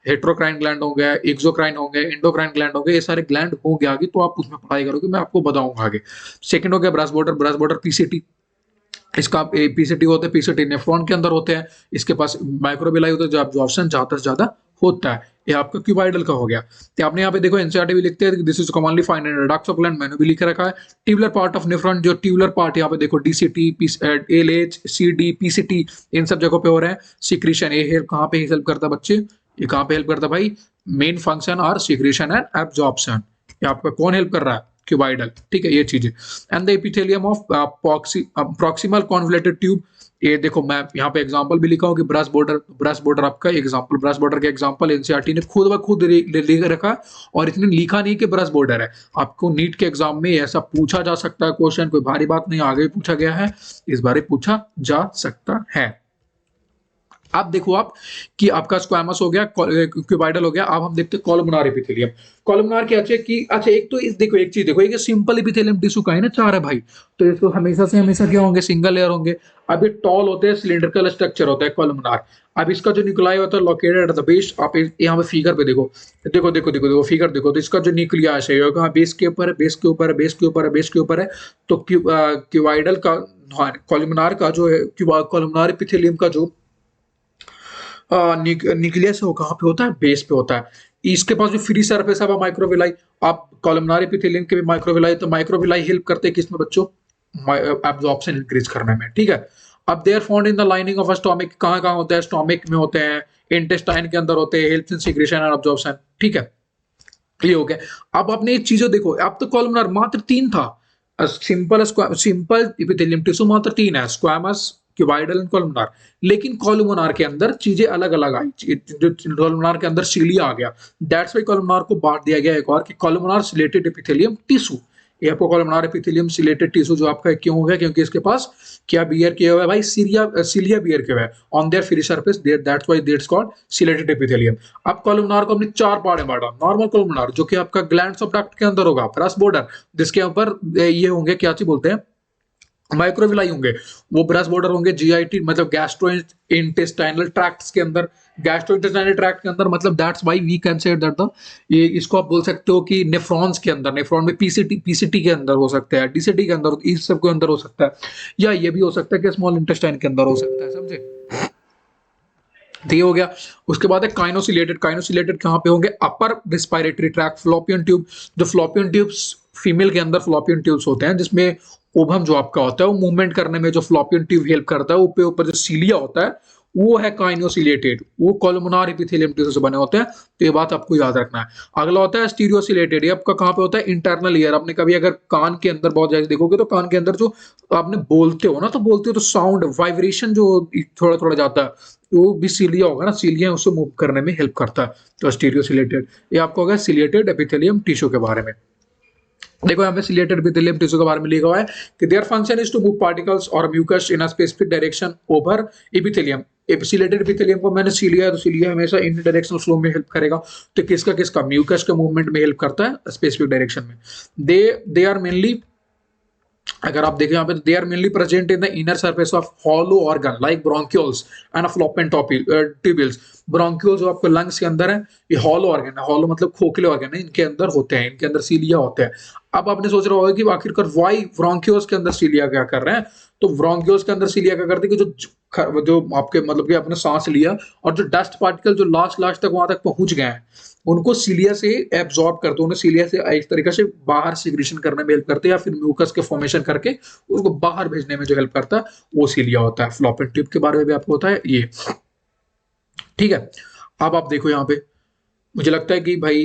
हेट्रोक्राइन ग्लैंड होंगे, एक्सोक्राइन होंगे, एंडोक्राइन ग्लैंड होंगे, ये सारे ग्लैंड होंगे आगे, तो आप उसमें पढ़ाई करोगे, मैं आपको बताऊंगा आगे। सेकंड हो गया brush border, brush border PCT, इसका पीसीटी होते हैं, पीसीटी नेफ्रॉन के अंदर होते हैं, इसके पास माइक्रोविलाई होता है जो एब्जॉर्प्शन ज्यादा से ज्यादा होता है। ये आपका क्यूबाइडल का हो गया। तो आपने यहाँ पे देखो एनसीईआरटी भी लिखते हैं, this is commonly find in ducts of gland, मैंने भी लिख रखा है। ट्यूबुलर पार्ट ऑफ नेफ्रॉन, जो ट्यूबुलर पार्ट यहाँ पे देखो, डीसीटी, एलएच, सीडी, पीसीटी, इन सब जगहों पे हो रहे हैं। सिक्रीशन, ये कहाँ पे हेल्प करता है बच्चे, ये कहाँ पे हेल्प करता है भाई, मेन फंक्शन और सिक्रीशन एंड एब्जॉर्प्शन। ये आपका कौन हेल्प कर रहा है, क्यूबाइडल, ठीक है, ये चीजें। And the epithelium of proximal convoluted tube, ये देखो मैं यहाँ पे एग्जांपल भी लिखा हूँ कि ब्रश बॉर्डर, ब्रश बॉर्डर आपका एग्जांपल, ब्रश बॉर्डर का एग्जांपल एनसीईआरटी ने खुद ब खुद लिख रखा, और इसने लिखा नहीं कि ब्रश बॉर्डर है। आपको नीट के एग्जाम में ऐसा पूछा जा सकता है क्वेश्चन, कोई भारी बात नहीं, आगे भी पूछा गया है, इस बार पूछा जा सकता है। अब देखो आप कि आपका स्क्वैमस हो गया, क्यूबाइडल हो गया। अब हम देखते हैं कॉलमनार एपिथेलियम। कॉलमनार के अच्छा कि अच्छा, एक तो इस देखो एक चीज देखो, एक सिंपल एपिथेलियम टिश्यू का है ना, चार है भाई, तो इसको हमेशा से हमेशा क्या होंगे, सिंगल लेयर होंगे। अब ये टॉल होते हैं, सिलिंड्रिकल स्ट्रक्चर होता है कॉलमनार। अब इसका जो न्यूक्लियाई होता है लोकेटेड एट द बेस, आप यहाँ पे फिगर पे देखो, देखो देखो देखो देखो फिगर देखो, तो इसका जो न्यूक्लियस है कहाँ, बेस के ऊपर है, बेस के ऊपर है, बेस के ऊपर है, बेस के ऊपर है। तो क्यूबाइडल का, कॉलमनार का जो है, कॉलमनार एपिथेलियम का जो न्यूक्लियस है वो कहाँ पे होता है, बेस पे होता है। इसके पास जो फ्री सरफेस है वो माइक्रोविलाई। आप कॉलमनार एपिथेलियम के भी माइक्रोविलाई, तो माइक्रोविलाई हेल्प करते हैं किसमें बच्चों, एब्जॉर्प्शन इंक्रीज करने में, ठीक है। अब they are found in the lining of stomach, कहाँ कहाँ होते हैं, स्टोमिक में होते हैं, इंटेस्टाइन के अंदर होते हैं, help in secretion and absorption, ठीक है, ये हो गया। अब आपने एक चीज देखो, अब तो कॉलमनार मात्र तीन था, सिंपल सिंपल एपिथेलियम टिश्यू मात्र तीन है, स्क्वैमस, क्यूबाइडल एंड कॉलमनार। लेकिन कॉलमनार के अंदर चीजें अलग अलग आई, जो कॉलमनार के अंदर सीलिया आ गया, दैट्स वाई कॉलमनार को बांट दिया गया एक और कि कॉलमनार सिलेटेड एपिथेलियम टिश्यू। ये आपको कॉलमनार एपिथेलियम सिलेटेड टिश्यू जो आपका क्यों हो गया, क्योंकि इसके पास क्या बियर किया हुआ है भाई, सीलिया बियर किया हुआ है on their free surface, that's why that's called chelated epithelium. अब कॉलमनार को हमने चार पार्ट में बांटा। नॉर्मल कॉलमनार जो कि आपका ग्लैंड्स ऑफ डक्ट के अंदर होगा, ब्रश बॉर्डर जिसके ऊपर ये होंगे, क्या चीज बोलते हैं, माइक्रोविलाई होंगे, वो ब्रश बॉर्डर होंगे, जीआईटी मतलब गैस्ट्रो इंटेस्टाइनल ट्रैक्ट्स के अंदर, गैस्ट्रो इंटेस्टाइनल ट्रैक्ट के अंदर, मतलब that's why we can say that the, ये इसको आप बोल सकते हो कि नेफ्रॉन्स के अंदर, नेफ्रॉन में पीसीटी के अंदर हो सकता है, डीसीटी के अंदर, इस सब के अंदर हो सकता है, या ये भी हो सकता है कि स्मॉल इंटेस्टाइन के अंदर हो सकता है, समझे। तो ये हो गया। उसके बाद है काइनोसिलेटेड। काइनोसिलेटेड कहाँ पे होंगे, upper respiratory tract, fallopian tube, जो फ्लोपियन ट्यूब्स फीमेल के अंदर फ्लोपियन ट्यूब्स होते हैं, जिसमें ओभम जो आपका होता है वो मूवमेंट करने में जो फ्लोपियन ट्यूब हेल्प करता है, ऊपर जो सीलिया होता है वो है काइनोसिलेटेड, वो कॉलमनार एपिथेलियम टिश्यू से बने होते हैं, तो ये बात आपको याद रखना है। अगला होता है स्टीरियोसिलेटेड, ये आपका कहाँ पे होता है, इंटरनल ईयर। आपने कभी अगर कान के अंदर बहुत ज्यादा देखोगे तो कान के अंदर जो आपने बोलते हो ना, तो बोलते हो तो साउंड वाइब्रेशन जो थोड़ा थोड़ा जाता है, वो भी सीलिया होगा ना, सीलिया उसको मूव करने में हेल्प करता है, तो स्टीरियोसिलेटेड। ये आपको होगा सिलेटेड एपिथेलियम टिश्यू के बारे में। देखो यहाँ पे सिलिएटेड एपिथेलियम टिश्यू के बारे में लिखा हुआ है कि their function is to move particles और mucus in a specific direction over epithelium. Ciliated epithelium को मैंने सिलिया है, तो सिलिया हमेशा इन डायरेक्शनल फ्लो में हेल्प करेगा। तो किसका किसका म्यूकस के मूवमेंट में हेल्प करता है स्पेसिफिक डायरेक्शन में। दे आर मेनली, अगर आप देखें यहाँ पे, they are mainly present in the inner surface of hollow organ like bronchioles and fallopian tubules. Bronchiole जो आपको लंग्स के अंदर है, ये हॉलो ऑर्गन है, हॉलो मतलब खोखले ऑर्गन है, इनके अंदर होते हैं, इनके अंदर सीलिया होते हैं। अब आपने सोच रहा होगा कि आखिरकार वाई ब्रोंक्यूल्स के अंदर सीलिया क्या कर रहे हैं। तो ब्रोंक्यूल्स के अंदर सीलिया क्या करते हैं कि जो आपके मतलब कि आपने सांस लिया और जो डस्ट पार्टिकल जो लास्ट लास्ट तक वहां तक पहुंच गए हैं, उनको सीलिया से एब्जॉर्ब करते हैं, उन्हें सीलिया से एक तरीके से बाहर सिग्रेशन करने में हेल्प करते हैं, या फिर म्यूकस के फॉर्मेशन करके उसको बाहर भेजने में जो हेल्प करता है वो सीलिया होता है। फ्लोपेन ट्यूब के बारे में भी आपको होता है ये, ठीक है। अब आप देखो यहाँ पे, मुझे लगता है कि भाई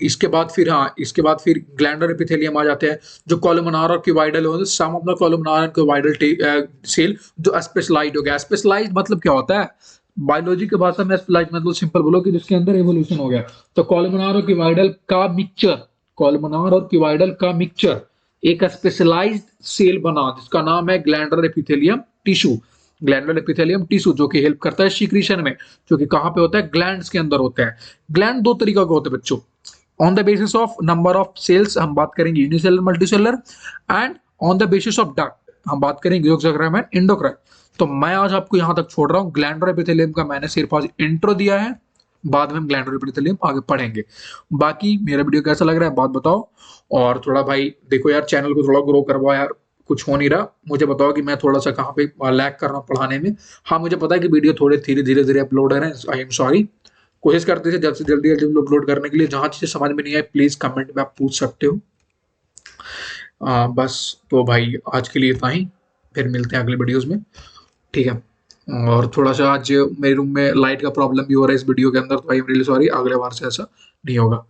इसके बाद फिर, हाँ, इसके बाद फिर ग्लैंडर एपिथेलियम आ जाते हैं, जो कॉलमनार और क्यूबाइडल होते हैं। Some of the columnar and cuboidal cell जो स्पेशलाइज्ड हो गया। स्पेशलाइज्ड मतलब क्या होता है बायोलॉजी की भाषा में? स्पेशलाइज्ड मतलब सिंपल बोलो कि जिसके अंदर एवोल्यूशन हो गया। तो कॉलमनार और क्यूबाइडल का मिक्सचर, कॉलमनार और क्यूबाइडल का मिक्सचर एक स्पेशलाइज्ड सेल बना जिसका नाम है glandular epithelium tissue. Glandular epithelium tissue जो कि हेल्प करता है सीक्रेशन में, जो कि कहां पे होता है, ग्लैंड्स के अंदर होता है। ग्लैंड दो तरीका के होते हैं बच्चों। On the basis of number of cells हम बात करेंगे unicellular multicellular, and on the basis of duct हम बात करेंगे एक्सोक्राइन एंड एंडोक्राइन। तो मैं आज आपको यहां तक छोड़ रहा हूं। ग्लैंडुलर एपिथेलियम का मैंने सिर्फ आज इंट्रो दिया है, बाद में हम ग्लैंडुलर एपिथेलियम आगे पढ़ेंगे। बाकी मेरा वीडियो कैसा लग रहा है बात बताओ। और थोड़ा भाई देखो यार, चैनल को थोड़ा ग्रो करवाओ यार, कुछ हो नहीं रहा। मुझे बताओ कि मैं थोड़ा सा कहाँ पे लैग कर रहा हूँ पढ़ाने में। हाँ, मुझे पता है कि वीडियो थोड़े धीरे धीरे अपलोड है, आई एम सॉरी। कोशिश करते थे जल्द से जल्दी अपलोड करने के लिए। जहाँ चीजें समझ में नहीं आए प्लीज कमेंट में आप पूछ सकते हो। बस तो भाई आज के लिए इतना ही, फिर मिलते हैं अगले वीडियोस में, ठीक है। और थोड़ा सा आज मेरे रूम में लाइट का प्रॉब्लम भी हो रहा है इस वीडियो के अंदर, तो आई एम रियली सॉरी, अगले बार से ऐसा नहीं होगा।